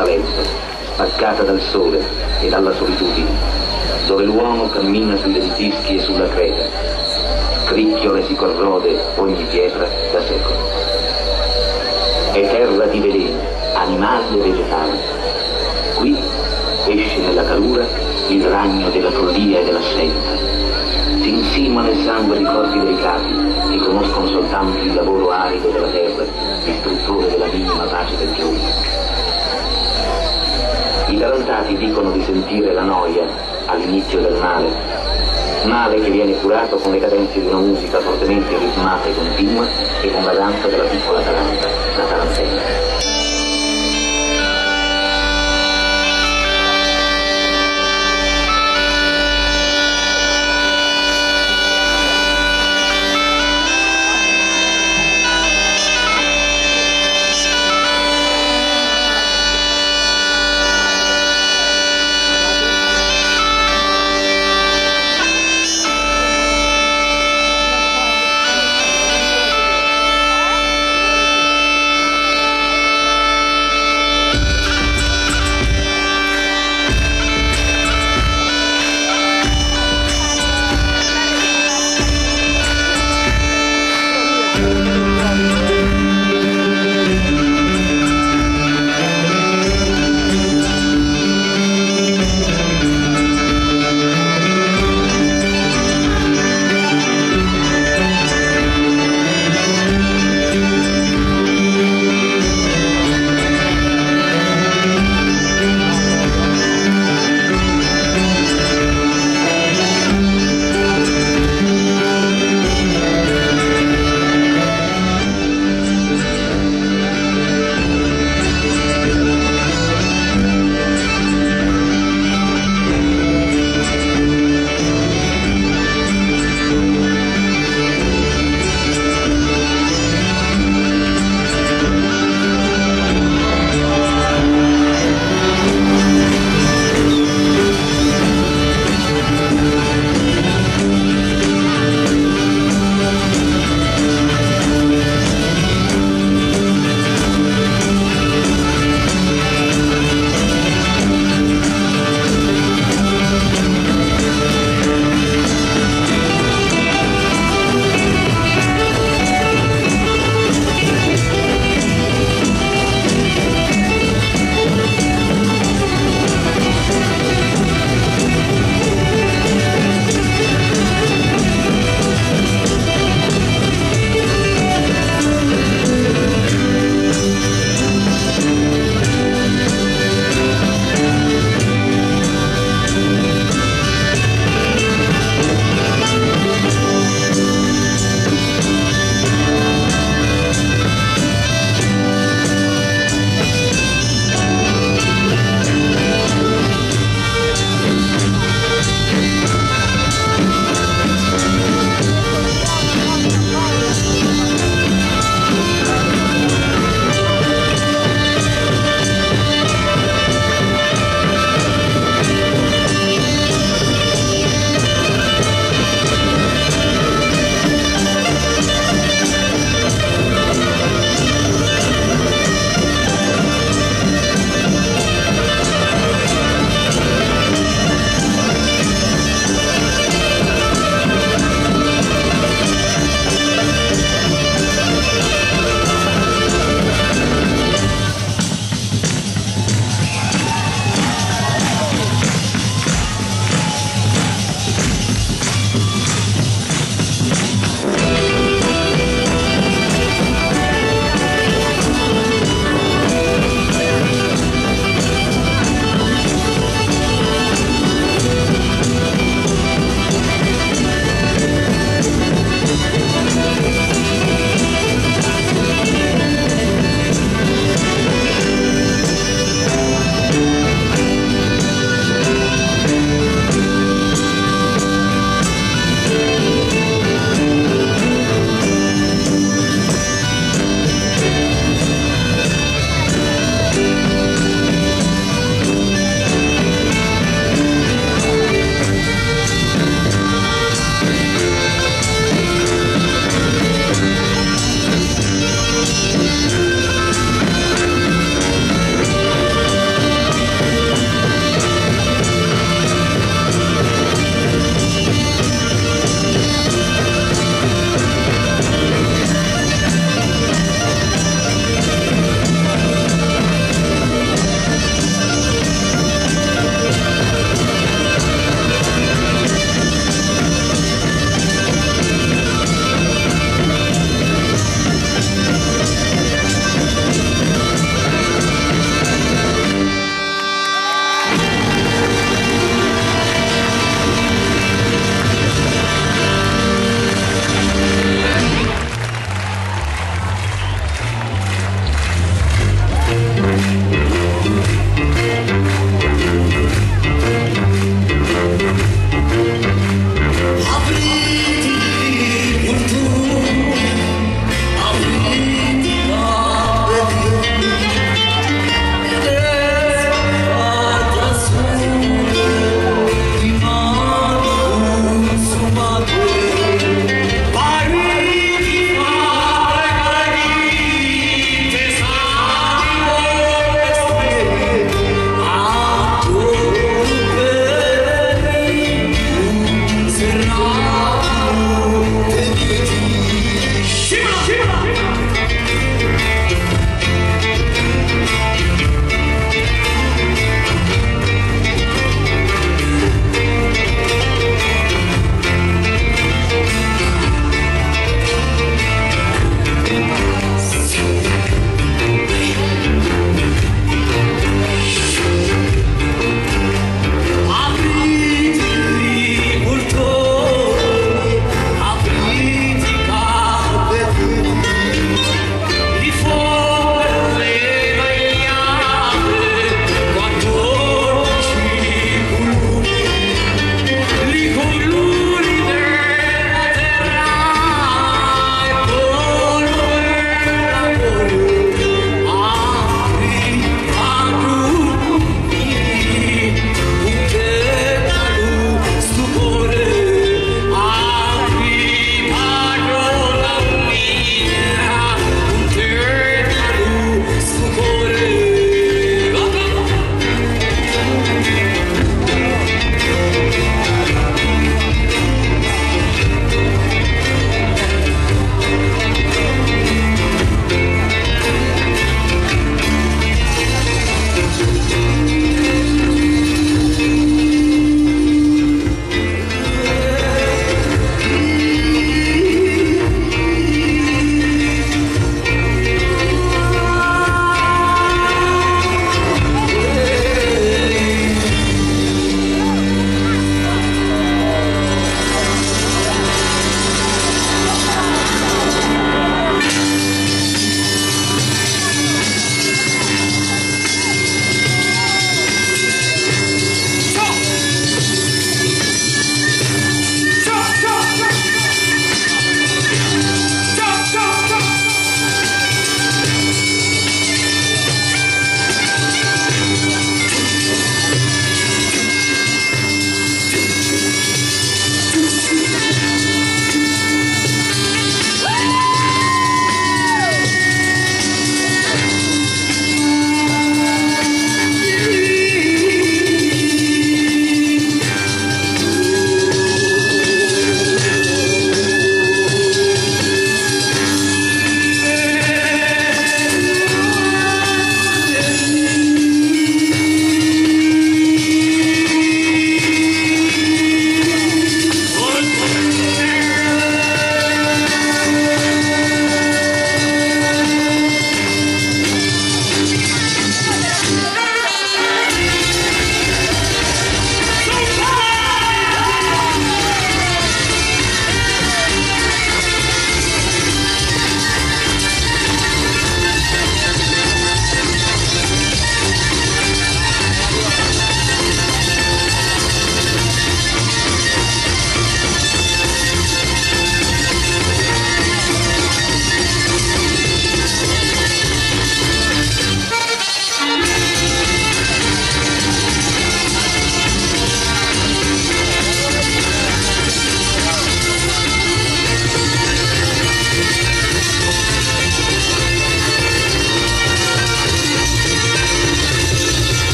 Salento, spaccata dal sole e dalla solitudine, dove l'uomo cammina sui lentischi e sulla creta, scricchiola e si corrode ogni pietra da secoli. È terra di veleni, animali e vegetali. Qui esce nella calura il ragno della follia e della scienza. Si insinua nel sangue ricordi delicati che conoscono soltanto il lavoro arido della terra, distruttore della minima pace del giorno. I tarantati dicono di sentire la noia all'inizio del male che viene curato con le cadenze di una musica fortemente ritmata e continua e con la danza della piccola taranta, la tarantella.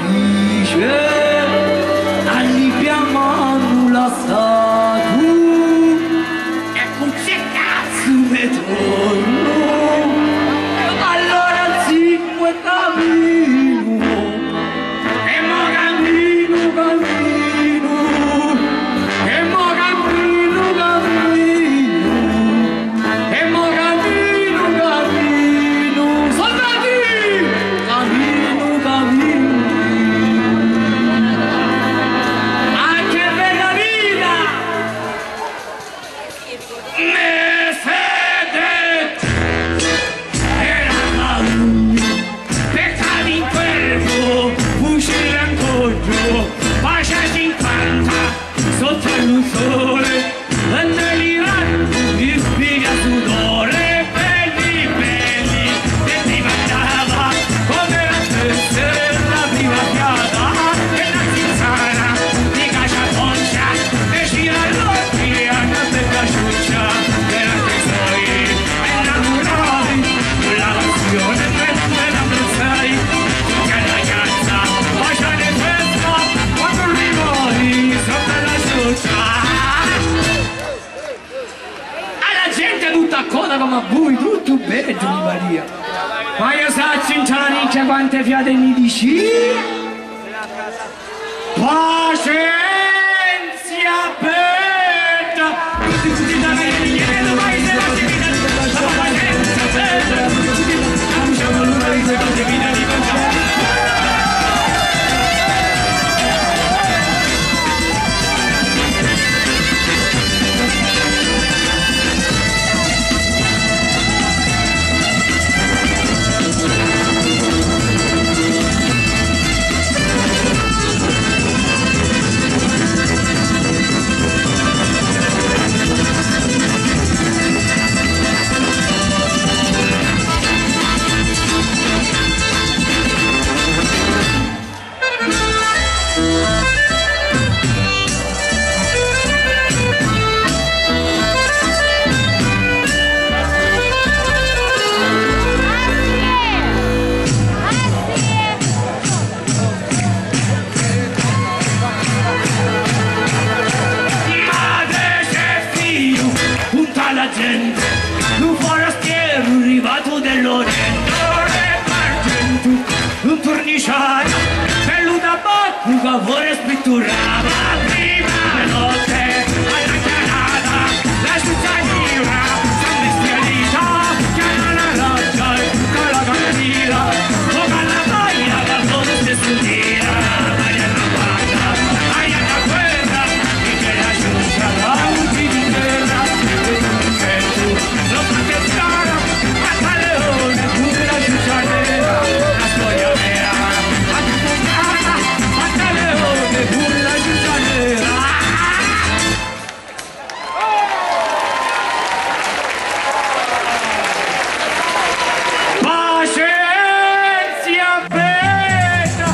dice allibiamo la statua e con che cazzo ne torno allora zinco e cammino e mo cammino cammino e mo cammino cammino e mo cammino cammino soldati cammino cammino anche per la vita me fede era paura peccati in corpo fucile ancoggio pace 50 sotto il sole e delirante mi spiega sudore belli belli e ti mandava come la stessa prima fiata e la zizzana di cacciaponcia e gira l'occhi a una bella ciuccia per anche i suoi innamorati con la passione per me l'apprezzai che la ragazza bacia le festa quando rimori sopra la ciuccia alla gente tutta a coda come a voi tutto bene Giulio Maria ma io saccio in cianicchia quante fiate mi dici Pazienza aperta tutti da me chiedo mai se la si vita la pazienza aperta lasciamo l'una di queste vita di la gente, un forastiero arrivato dell'Oriente, d'argento, un torniciaio, bello tabacco che vuole spitturava prima notte alla chiarata, la cittadina, San Bestialita, chiama la loggia, con la cantina, con la maglia, la cosa stesso tira, Maria la guarda, Maria la guerra, e che la giusta la uti di terra, lo proteziona a Leone pure la ciucciatera la storia vera a Leone pure la ciucciatera pazienza aperta